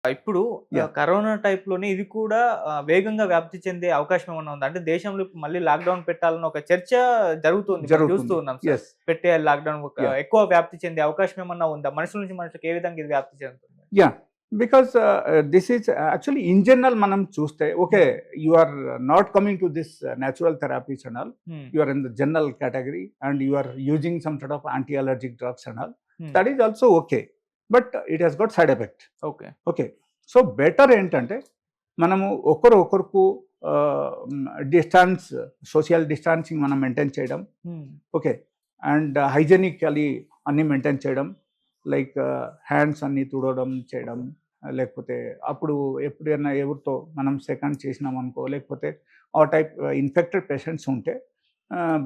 ఇప్పుడు yeah! Corona టైప్‌లోనే ఇది కూడా వేగంగా వ్యాప్తి చెందే అవకాశం ఏమన్నా ఉందా? అంటే దేశంలో ఇప్పుడు మళ్ళీ లాక్‌డౌన్ పెట్టాలన్న ఒక చర్చ జరుగుతుంది. మనం చూస్తూ జరుగుతుంది. ఉన్నాం సార్. యెస్. పెట్టేయాలి లాక్‌డౌన్ యాహ్! ఎక్కువ వ్యాప్తి చెందే అవకాశం ఏమన్నా ఉందా? మనుషుల నుంచి మనుషులకి ఏ విధంగా ఇది వ్యాప్తి చెందుతుంది? Yeah! Because this is actually in general మనం చూస్తే okay. Hmm. You are not coming to this natural therapies and all. Hmm. You are in the general category and you are using some sort of anti allergic drugs and all. Hmm. That is also okay. But it has got side effect. Okay. Okay. So better ఏంటంటే మనము ఒకరికి distance social distancing మనం maintain చేయడం. Hmm. Okay. And హైజెనికలీ అన్నీ maintain చేయడం. Like hands అన్నీ తుడవడం చేయడం. లేకపోతే అప్పుడు ఎప్పుడైనా ఎవరితో మనం సెకండ్ చేసినామనుకో, లేకపోతే ఆ టైప్ ఇన్ఫెక్టెడ్ పేషెంట్స్ ఉంటే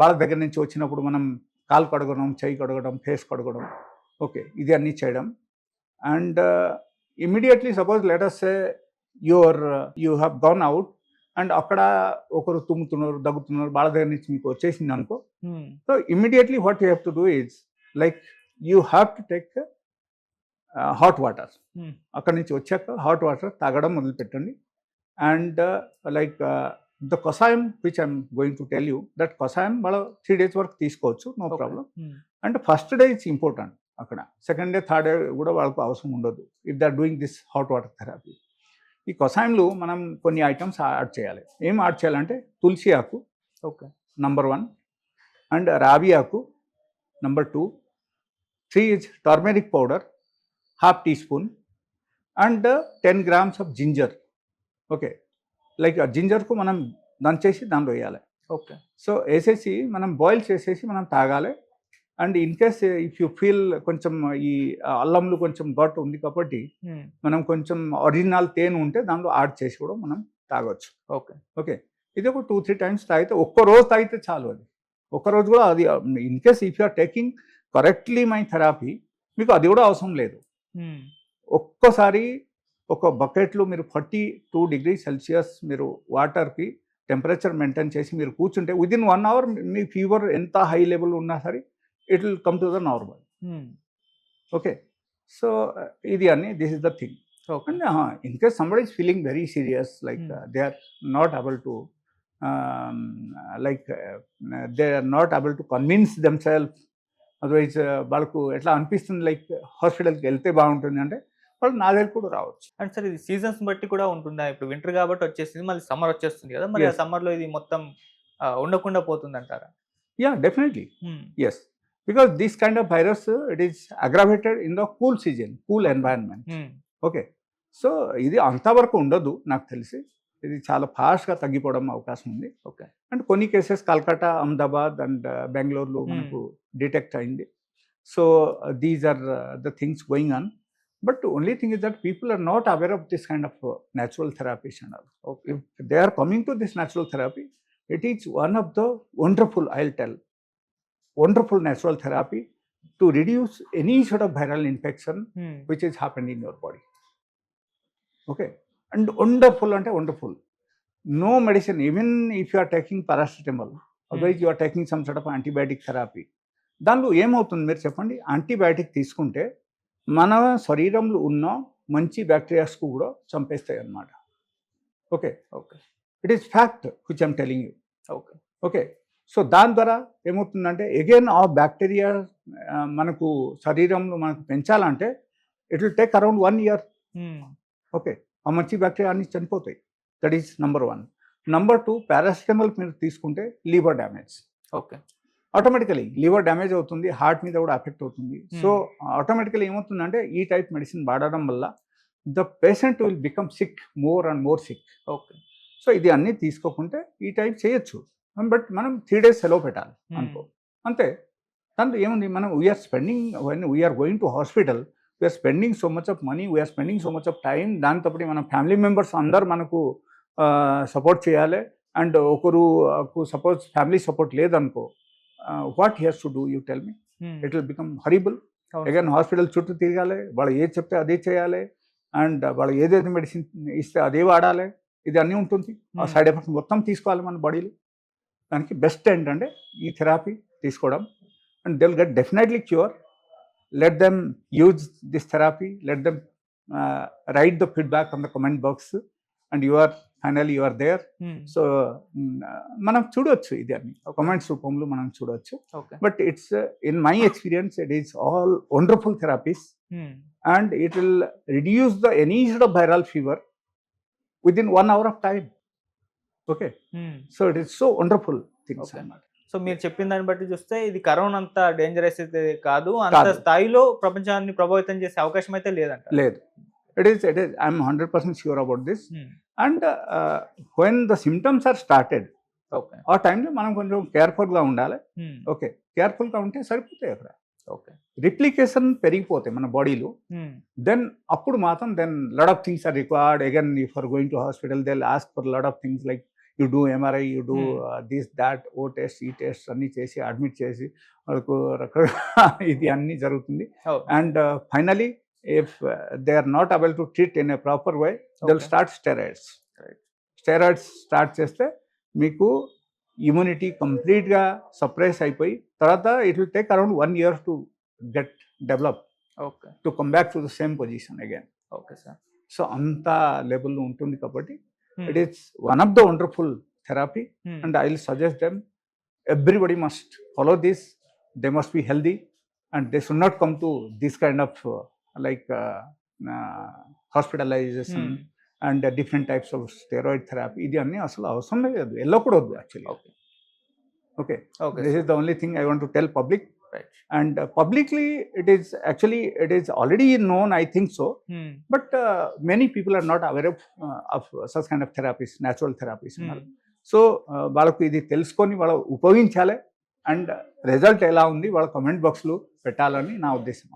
వాళ్ళ దగ్గర నుంచి వచ్చినప్పుడు మనం కాలు కడగడం, చెయ్యి కడగడం, ఫేస్ కడగడం. ఓకే. ఇది అన్నీ చేయడం. And immediately suppose let us say you have gone out and అక్కడ ఒకరు తుమ్ముతున్నారు, దగ్గుతున్నారు, వాళ్ళ దగ్గర నుంచి మీకు వచ్చేసిందనుకో. Hmm. So immediately what you have to do is like you have to take hot water. Hmm. అక్కడి నుంచి వచ్చాక హాట్ వాటర్ తాగడం మొదలుపెట్టండి. And like the kashayam which I'm going to tell you that కషాయం వాళ్ళ 3 days వరకు తీసుకోవచ్చు. No okay. Problem. Hmm. And first day it's important అక్కడ. సెకండ్ డే, థర్డ్ డే కూడా వాళ్ళకు అవసరం ఉండదు. If they are doing this hot water therapy. ఈ కషాయంలో మనం కొన్ని ఐటమ్స్ యాడ్ చేయాలి. ఏం యాడ్ చేయాలంటే తులసి ఆకు ఓకే. నంబర్ 1 అండ్ రావి ఆకు number 2, 3 is turmeric powder, half teaspoon, and 10 grams of ginger. Okay. Like ఆ జింజర్‌కు మనం దంచేసి దాంట్లో వేయాలి. ఓకే. సో ఏసేసి మనం బాయిల్ చేసేసి మనం తాగాలి. And in case if you feel కొంచెం ఈ అల్లంలో కొంచెం ఘాటు ఉంది కాబట్టి హ్మ్. మనం కొంచెం ఒరిజినల్ తేనె ఉంటే దాంట్లో యాడ్ చేసి కూడా మనం తాగొచ్చు. ఓకే. ఓకే. ఇది ఒక 2, 3 టైమ్స్ తాగితే ఒక్కరోజు తాగితే చాలు అది. ఒక్కరోజు కూడా అది in case if you are taking correctly my therapy మీకు అది కూడా అవసరం లేదు. హ్మ్. ఒక్కసారి ఒక బకెట్‌లో మీరు 42 డిగ్రీ సెల్సియస్ మీరు వాటర్‌కి టెంపరేచర్ మెయింటైన్ చేసి మీరు కూర్చుంటే వితిన్ 1 అవర్ మీ ఫీవర్ ఎంత హై లెవెల్ ఉన్నా సరే it will come to the normal. Hmm. Okay. So ఇది అని this is the thing. Okay. And in case somebody is feeling very serious like hmm. They are not able to like they are not able to convince themself. Otherwise వాళ్ళకు ఎట్లా అనిపిస్తుంది like హాస్పిటల్‌కి వెళ్తే బాగుంటుంది అంటే వాళ్ళు నా దగ్గరికి కూడా రావచ్చు. అంటే సార్ ఇది సీజన్స్ బట్టి కూడా ఉంటుందా? ఇప్పుడు వింటర్ కాబట్టి వచ్చేసింది. మళ్ళీ సమ్మర్ వచ్చేస్తుంది కదా! మరి ఆ యెస్. సమ్మర్‌లో ఇది మొత్తం ఉండకుండా పోతుందంటారా? Yeah! Definitely. Hmm. Yes. Because this kind of virus it is aggravated in the cool season, cool okay. Environment. Hmm. Okay. So ఇది అంతవరకు ఉండదు నాకు తెలిసి. ఇది చాలా ఫాస్ట్‌గా తగ్గిపోవడం అవకాశం ఉంది. ఓకే. అండ్ కొన్ని కేసెస్ కల్కట్టా, అహ్మదాబాద్ అండ్ బెంగుళూరులో హ్మ్. మనకు డిటెక్ట్ అయింది. So these are the things going on. But only thing is that people are not aware of this kind of natural therapies and all. Okay. If they are coming to this natural therapy, it is one of the wonderful I will tell wonderful natural therapy to reduce any sort of viral infection హ్మ్. which is happened in your body. Okay. And wonderful ante wonderful. No medicine, even if you are taking paracetamol, otherwise you are taking some sort of antibiotic therapy. దానిలో ఏమవుతుంది మీరు చెప్పండి? Antibiotic తీసుకుంటే మన శరీరంలో ఉన్న మంచి బ్యాక్టీరియాస్‌కు కూడా చంపేస్తాయన్నమాట. Okay. Okay. It is fact which I am telling you. Okay. Okay. So దాని ద్వారా ఏమవుతుందంటే అగైన్ ఆ బ్యాక్టీరియా మనకు శరీరంలో మనకు పెంచాలంటే it will take around 1 year. హ్మ్. ఓకే. ఆ మంచి బ్యాక్టీరియా అన్నీ చనిపోతాయి. That is number 1. Number 2 paracetamol మీరు తీసుకుంటే liver damage. Okay. Automatically liver damage అవుతుంది. హార్ట్ మీద కూడా ఎఫెక్ట్ అవుతుంది. సో హ్మ్. ఆటోమేటికలీ ఏమవుతుందంటే ఈ టైప్ మెడిసిన్ వాడడం వల్ల the patient will become sick, more and more sick. Okay. So ఇది అన్నీ తీసుకోకుంటే ఈ టైప్ చేయొచ్చు. బట్ మనం 3 days సెలవు పెట్టాలి హ్మ్. అనుకో. అంతే. దాంట్లో ఏముంది మనం we are spending when we are going to hospital we are spending so much of money, we are spending so much of time. దాంతో పాటు మన ఫ్యామిలీ మెంబర్స్ అందరూ మనకు సపోర్ట్ చేయాలి. అండ్ ఒకరు సపోజ్ ఫ్యామిలీ సపోర్ట్ లేదనుకో what he has to do you tell me? Hmm. It will become horrible. అవును again sir. Hospital చుట్టూ తిరగాలి. వాళ్ళు ఏది చెప్తే అదే చేయాలి. అండ్ వాళ్ళు ఏదైతే మెడిసిన్ ఇస్తే అదే వాడాలి. ఇది అన్నీ ఉంటుంది. ఆ హ్మ్. సైడ్ ఎఫెక్ట్స్ మొత్తం తీసుకోవాలి మన బాడీలో. దానికి బెస్ట్ ఏంటంటే ఈ థెరపీ తీసుకోవడం. And they will get definitely cure. Let them use this therapy. Let them write the feedback on the comment box and you are there. So మనం చూడొచ్చు ఇది అన్ని కామెంట్స్ రూపంలో మనం చూడొచ్చు. Okay but it's in my experience it is all wonderful therapies and it will reduce the any sort of viral fever within 1 hour of time. Okay, so it is so wonderful things. Okay. So మీరు చెప్పిన దాన్ని బట్టి చూస్తే ఇది corona అంత dangerous అయితే కాదు, అంత స్థాయిలో ప్రపంచాన్ని ప్రభావితం చేసే అవకాశం అయితే లేదంట. లేదు, it is I'm 100% sure about this. And when the symptoms are started, okay ఆ టైంలో మనం కొంచెం కేర్ఫుల్గా ఉండాలి. ఓకే, కేర్ఫుల్గా ఉంటే సరిపోతాయి. అక్కడ ఓకే రిప్లికేషన్ పెరిగిపోతాయి మన బాడీలో. దెన్ అప్పుడు మాత్రం lot of things are required. Again if are going to hospital they will ask for lot of things like you do MRI, you do this that, ఓ టెస్ట్ ఈ టెస్ట్ అన్నీ చేసి admit చేసి వాళ్ళకు రకరకాల ఇది అన్నీ జరుగుతుంది. And finally if they are not able to treat in a proper way they will start steroids. Steroids start చేస్తే మీకు ఇమ్యూనిటీ కంప్లీట్గా సప్రెస్ అయిపోయి తర్వాత it will take around 1 year to get develop okay to come back to the same position again. Okay sir. So అంత లెవెల్లో ఉంటుంది కాబట్టి it is one of the wonderful therapy and I will suggest them everybody must follow this. They must be healthy and they should not come to this kind of like hospitalization and different types of steroid therapy. ఇది అన్నీ అసలు అవసరం లేదు, వెళ్ళకూడదు actually. Okay, this is the only thing I want to tell public. And publicly it is already known, I think so. But many people are not aware of such kind of therapies, natural therapies. So వాళ్ళకు ఇది తెలుసుకొని వాళ్ళు ఉపయోగించాలి and result ఎలా ఉంది వాళ్ళ comment బాక్స్లో పెట్టాలని నా ఉద్దేశం.